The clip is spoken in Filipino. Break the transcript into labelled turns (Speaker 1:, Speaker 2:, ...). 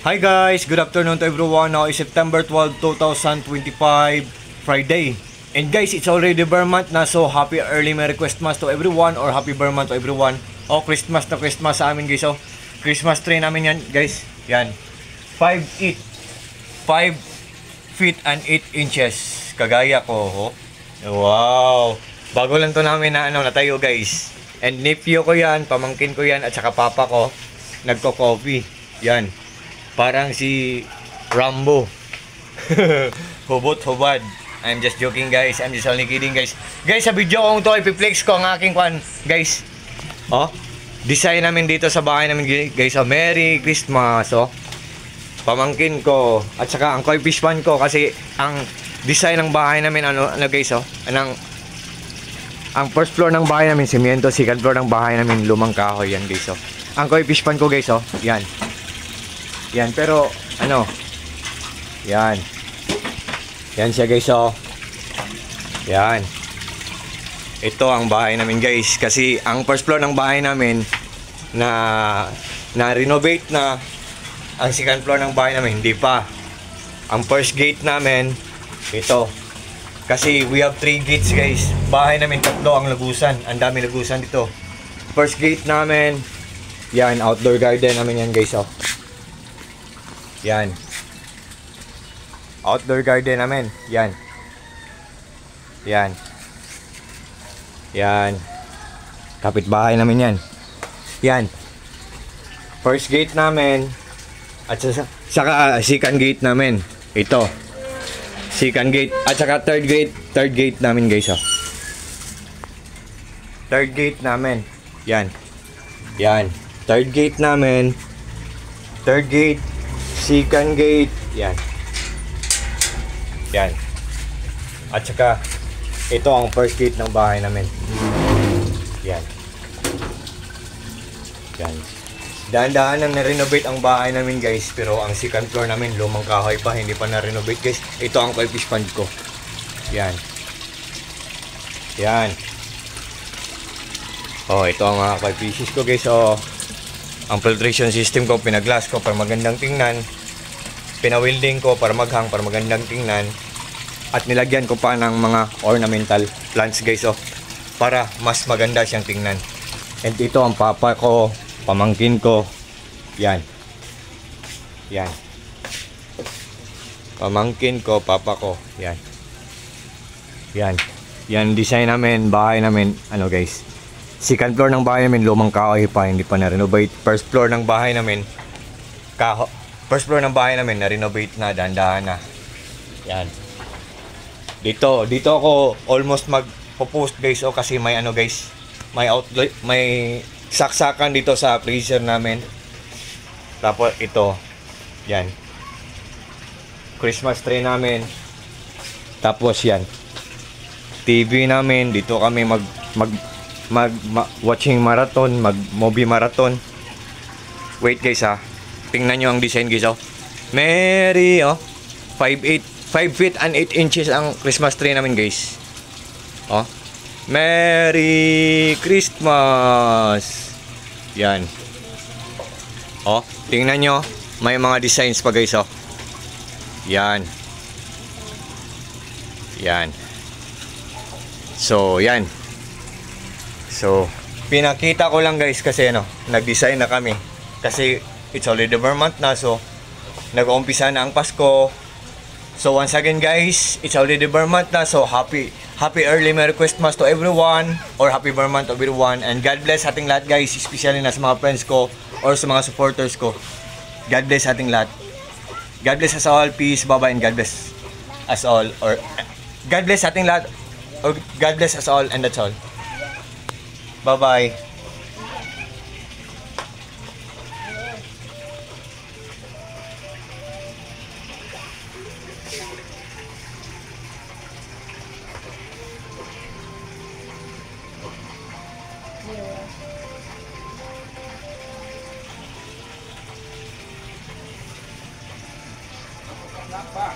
Speaker 1: Hi guys, good afternoon to everyone. Now is September 12, 2025, Friday. And guys, it's already Burr month na, so happy early Merry Christmas to everyone or happy Burr month to everyone. Oh, Christmas na Christmas sa amin guys. Oh, Christmas tree namin yan guys. Yan. 5 feet and 8 inches. Kagaya ko. Oh. Wow. Bago lang to namin na natayo guys. And nephew ko yan, pamangkin ko yan, at saka papa ko nagko-coffee. Yan. Parang si Rambo. Hubot-hubad. I'm just joking guys. I'm just only kidding guys. Guys, sa video kong to, ipiplex ko ang aking kwan. Guys. Oh. Design namin dito sa bahay namin guys. Oh, Merry Christmas. Oh. Pamangkin ko. At saka ang koi fishpan ko. Kasi ang design ng bahay namin, ano guys, oh. Ang first floor ng bahay namin, simyento. Second floor ng bahay namin, lumang kahoy. Yan guys, oh. Ang koi fishpan ko guys, oh. Yan. Yan, pero yan. Yan siya guys, oh. Yan. Ito ang bahay namin guys. Kasi ang first floor ng bahay namin na-renovate na. Ang second floor ng bahay namin, hindi pa. Ang first gate namin, ito. Kasi we have 3 gates guys. Bahay namin, 3 ang lagusan. Ang dami lagusan dito. First gate namin, yan, outdoor garden namin yan guys, oh. Yan. Outdoor garden namin. Yan. Yan. Yan. Kapitbahay namin yan. Yan. First gate namin. At saka second gate namin. Ito. Second gate. At saka third gate namin guys. Oh. Third gate namin. Yan. Yan. Third gate namin. Third gate. Second gate, yan. Yan. At saka, ito ang first gate ng bahay namin. Yan. Yan. Dahan-dahan nang na-renovate ang bahay namin guys. Pero ang second floor namin, lumang kahoy pa, hindi pa na-renovate guys. Ito ang koi fish pond ko. Yan. Yan. Oh, ito ang mga koi fishes ko guys. Oh. Ang filtration system ko, pinaglass ko para magandang tingnan. Pinawilding ko para maghang, para magandang tingnan. At nilagyan ko pa ng mga ornamental plants guys, oh, para mas maganda siyang tingnan. And ito ang papa ko, pamangkin ko. Yan. Yan. Pamangkin ko, papa ko. Yan. Yan. Yan design namin, bahay namin, guys. Second floor ng bahay namin, lumang kahoy pa, hindi pa na-renovate. First floor ng bahay namin, first floor ng bahay namin, na-renovate na, dahan-dahan na. Yan. Dito ako almost mag-post guys, oh, kasi may guys, may outlet, may saksakan dito sa freezer namin. Tapos ito, yan. Christmas tree namin. Tapos yan. TV namin, dito kami watching marathon, movie marathon. Wait guys, ha. Tingnan nyo ang design guys, oh. Merry, oh. 5 feet and 8 inches ang Christmas tree namin guys. Oh. Merry Christmas. Yan. Oh, tingnan nyo. May mga designs pa guys, oh. Yan. Yan. So, yan. So, pinakita ko lang guys kasi nag-design na kami. Kasi it's already Burr month na, so nag-uumpisa na ang Pasko. So once again guys, it's already Burr month na, so happy early Merry Christmas to everyone, or happy Burr month to everyone, and God bless ating lahat guys, especially na sa mga friends ko or sa mga supporters ko. God bless ating lahat. God bless us all, peace, bye-bye, and God bless us all, or God bless ating lahat, or God bless us all, and that's all. Bye-bye.
Speaker 2: Kenapa?